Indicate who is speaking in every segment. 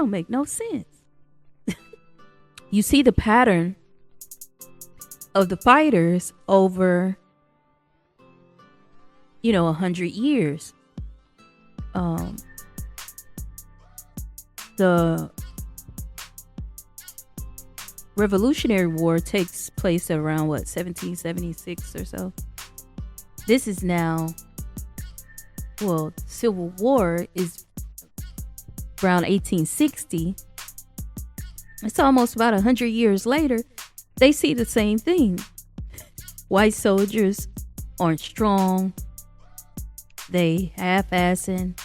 Speaker 1: don't make no sense. You see the pattern of the fighters over, 100 years. The Revolutionary War takes place around 1776 or so. This is now, Civil War is around 1860. It's almost about 100 years later. They see the same thing. White soldiers aren't strong. They half-assing.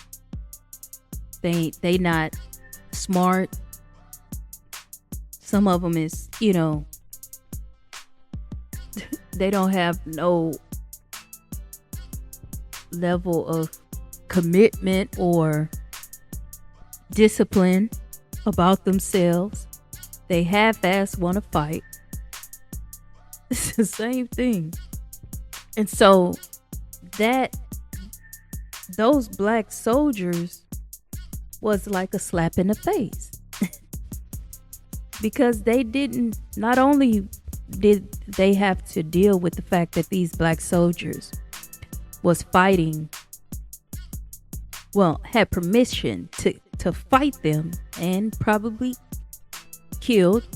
Speaker 1: They not smart. Some of them is, they don't have no level of commitment or discipline about themselves. They half-ass want to fight. It's the same thing. And so those black soldiers was like a slap in the face. Because not only did they have to deal with the fact that these black soldiers was fighting, had permission to fight them and probably killed.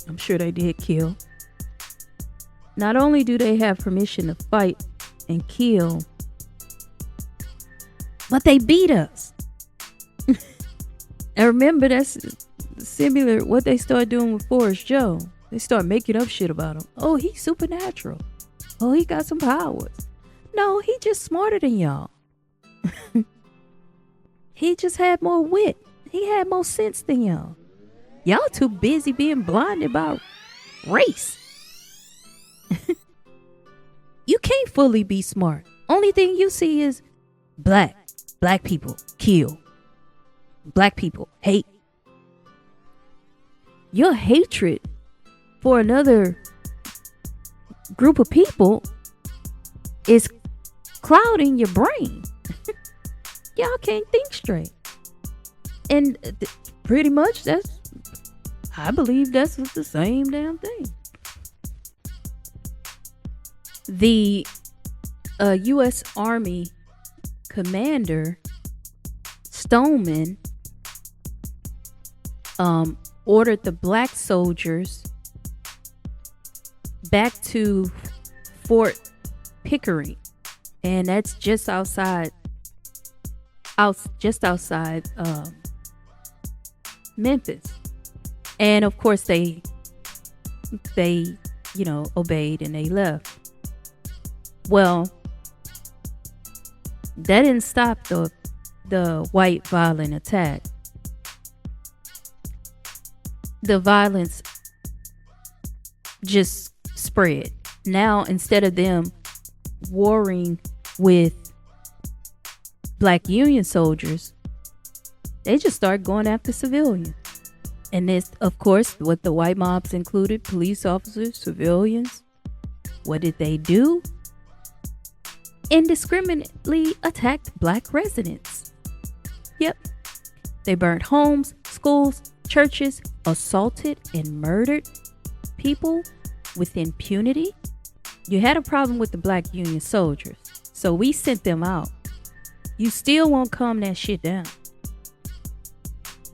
Speaker 1: I'm sure they did kill. Not only do they have permission to fight and kill, but they beat us. And remember, that's similar what they started doing with Forrest Joe. They start making up shit about him. Oh, he's supernatural. Oh, he got some powers. No, he just smarter than y'all. He just had more wit. He had more sense than y'all. Y'all too busy being blinded by race. You can't fully be smart. Only thing you see is black people kill. Black people hate. Your hatred for another group of people is clouding your brain. Y'all can't think straight. And pretty much I believe that's the same damn thing. The U.S. Army commander Stoneman ordered the black soldiers back to Fort Pickering, and that's just outside Memphis. And of course they obeyed and they left. Well, that didn't stop the white violent attack. The violence just spread. Now, instead of them warring with black Union soldiers, they just started going after civilians. And this, of course, what the white mobs included, police officers, civilians. What did they do? Indiscriminately attacked black residents. Yep. They burnt homes, schools, churches, assaulted and murdered people with impunity. You had a problem with the black Union soldiers, so we sent them out. You still won't calm that shit down.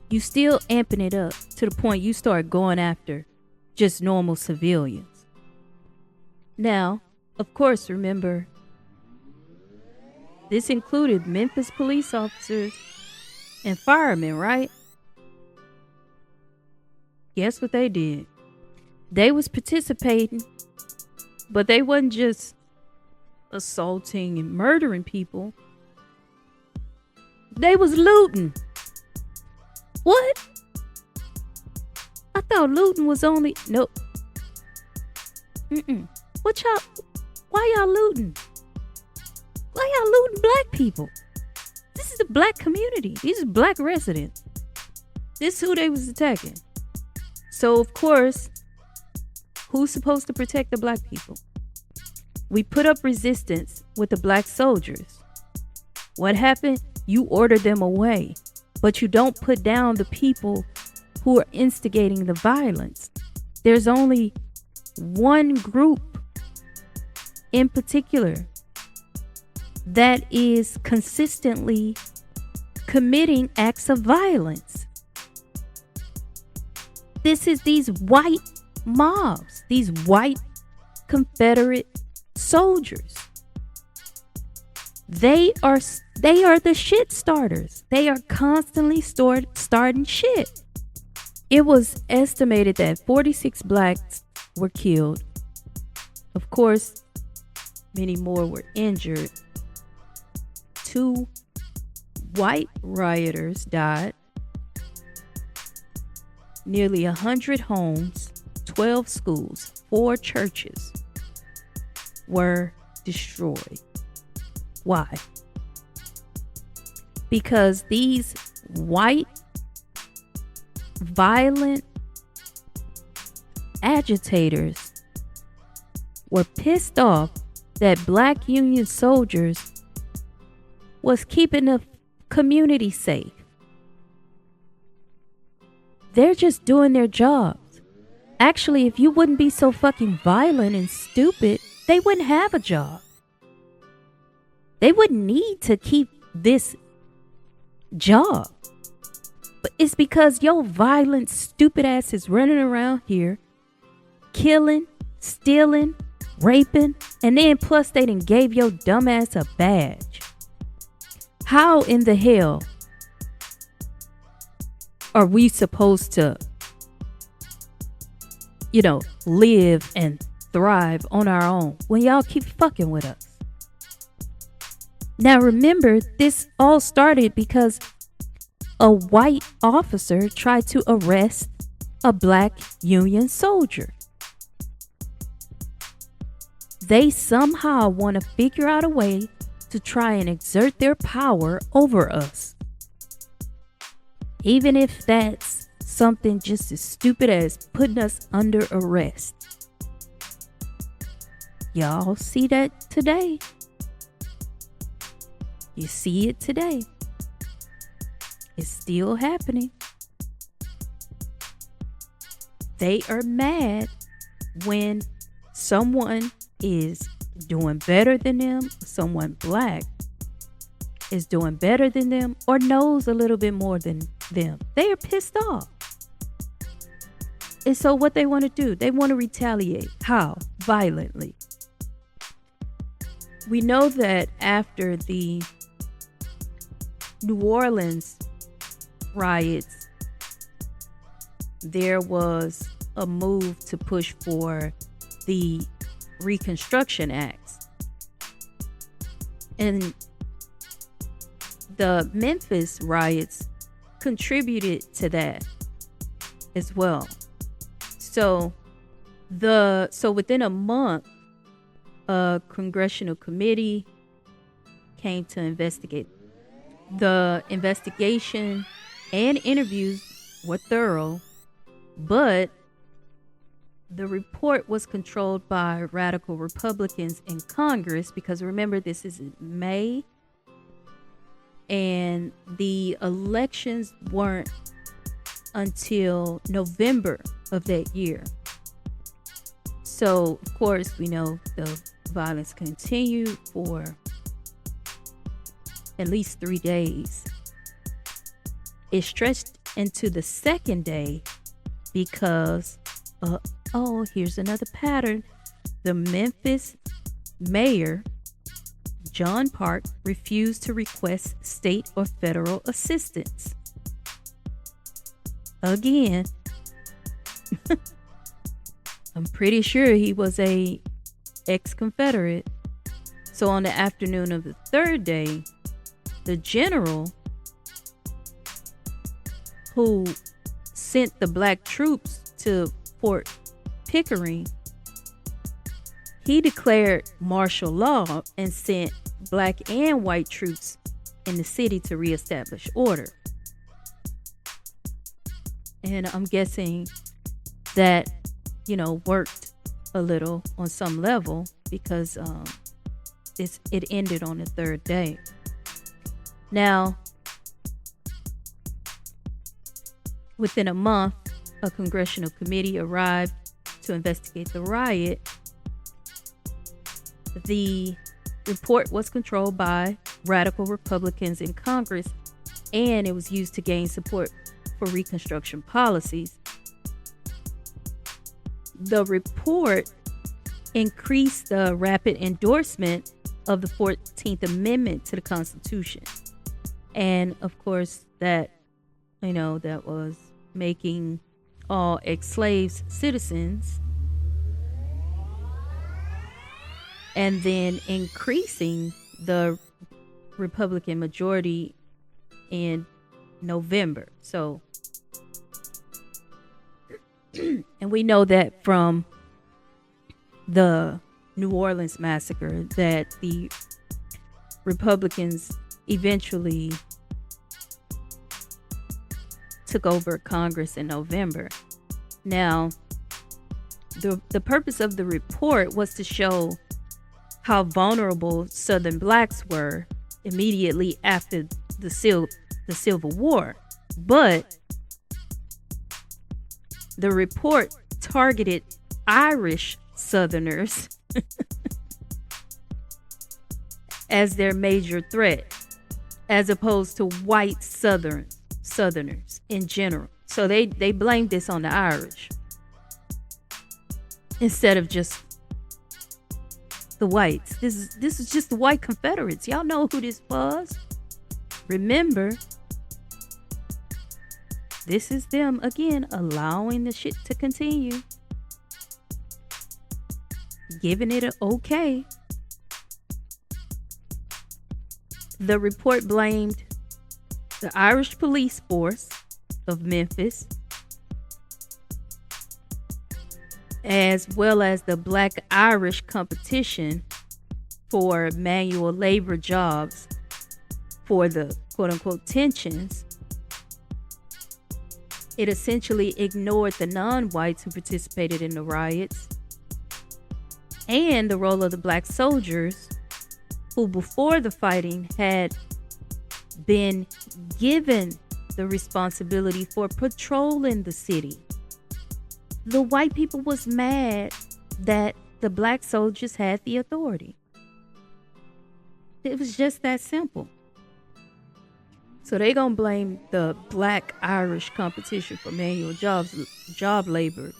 Speaker 1: You still amping it up to the point you start going after just normal civilians. Now, of course, remember, this included Memphis police officers and firemen, right? Guess what they did? They was participating, but they wasn't just assaulting and murdering people. They was looting. What? I thought looting was only... Nope. Why y'all looting? Why y'all looting black people? This is the black community. These are black residents. This is who they was attacking. So, of course, who's supposed to protect the black people? We put up resistance with the black soldiers. What happened? You ordered them away. but you don't put down the people who are instigating the violence. There's only one group in particular that is consistently committing acts of violence. This is these white mobs, these white Confederate soldiers. They are the shit starters. They are constantly starting shit. It was estimated that 46 blacks were killed. Of course, many more were injured. 2 white rioters died. Nearly 100 homes, 12 schools, 4 churches were destroyed. Why? Because these white, violent agitators were pissed off that black Union soldiers was keeping the community safe. They're just doing their jobs. Actually, if you wouldn't be so fucking violent and stupid, they wouldn't have a job. They wouldn't need to keep this job. But it's because your violent, stupid ass is running around here, killing, stealing, raping, and then plus they done gave your dumb ass a badge. How in the hell are we supposed to, live and thrive on our own when y'all keep fucking with us? Now remember, this all started because a white officer tried to arrest a black Union soldier. They somehow want to figure out a way to try and exert their power over us. Even if that's something just as stupid as putting us under arrest. Y'all see that today? You see it today. It's still happening. They are mad when someone is doing better than them, someone black is doing better than them, or knows a little bit more than them. They are pissed off. And so what they want to do, they want to retaliate. How? Violently. We know that after the New Orleans riots, there was a move to push for the Reconstruction Acts. And the Memphis riots contributed to that as well. So within a month, a congressional committee came to investigate. The investigation and interviews were thorough, but the report was controlled by radical Republicans in Congress, because remember, this is in May, and the elections weren't until November of that year. So, of course, we know the violence continued for at least 3 days. It stretched into the second day because, here's another pattern. The Memphis mayor, John Park, refused to request state or federal assistance. Again, I'm pretty sure he was a ex-Confederate. So on the afternoon of the third day, the general who sent the black troops to Fort Pickering, he declared martial law and sent black and white troops in the city to reestablish order. And I'm guessing that, worked a little on some level, because it ended on the third day. Now, within a month, a congressional committee arrived to investigate the riot. The report was controlled by radical Republicans in Congress, and it was used to gain support for Reconstruction policies. The report increased the rapid endorsement of the 14th Amendment to the Constitution. And of course, that was making all ex-slaves citizens, and then increasing the Republican majority in November. So, and we know that from the New Orleans massacre that the Republicans eventually took over Congress in November. Now, the purpose of the report was to show how vulnerable Southern blacks were immediately after the Civil War. But the report targeted Irish Southerners as their major threat, as opposed to white Southerners in general. So they blamed this on the Irish instead of just the whites. This is just the white Confederates. Y'all know who this was. Remember, this is them again allowing the shit to continue, giving it an okay. The report blamed the Irish police force of Memphis, as well as the Black Irish competition for manual labor jobs for the quote-unquote tensions. It essentially ignored the non-whites who participated in the riots and the role of the black soldiers who before the fighting had been given the responsibility for patrolling the city. The white people was mad that the black soldiers had the authority. It was just that simple. So they gonna blame the Black Irish competition for manual job labor,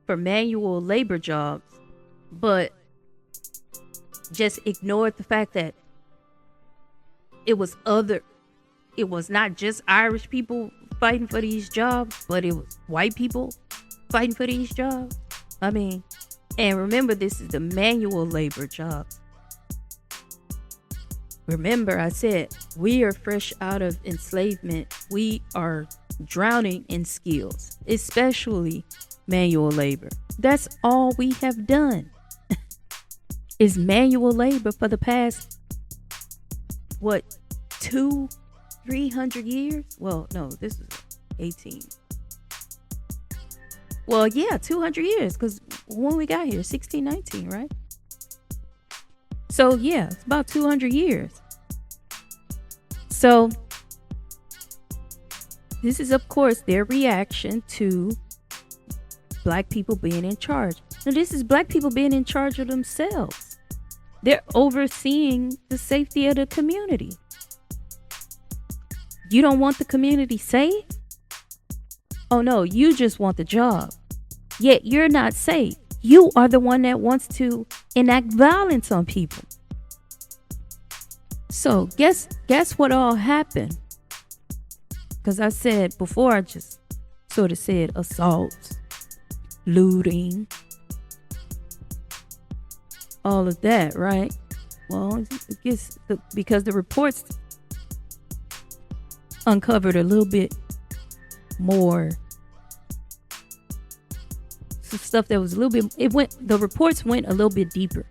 Speaker 1: for manual labor jobs, but just ignored the fact that it was not just Irish people fighting for these jobs, but it was white people fighting for these jobs. I mean, and remember, this is the manual labor jobs. Remember, I said, we are fresh out of enslavement. We are drowning in skills, especially manual labor. That's all we have done is manual labor for the past, 300 years? Well, no, this is 18. Well, yeah, 200 years, because when we got here, 1619, right? So, yeah, it's about 200 years. So, this is, of course, their reaction to black people being in charge. Now, this is black people being in charge of themselves. They're overseeing the safety of the community. You don't want the community safe? Oh, no, you just want the job. Yet you're not safe. You are the one that wants to enact violence on people. So guess what all happened? Because I said before, I just sort of said assaults, looting, all of that, right? Well, I guess because the reports uncovered a little bit more, some stuff that was a little bit, the reports went a little bit deeper.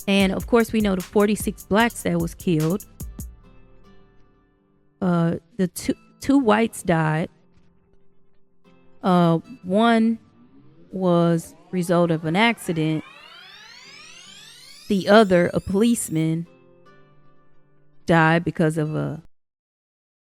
Speaker 1: And of course, we know the 46 blacks that was killed. The two whites died. One was result of an accident. The other, a policeman, died because of a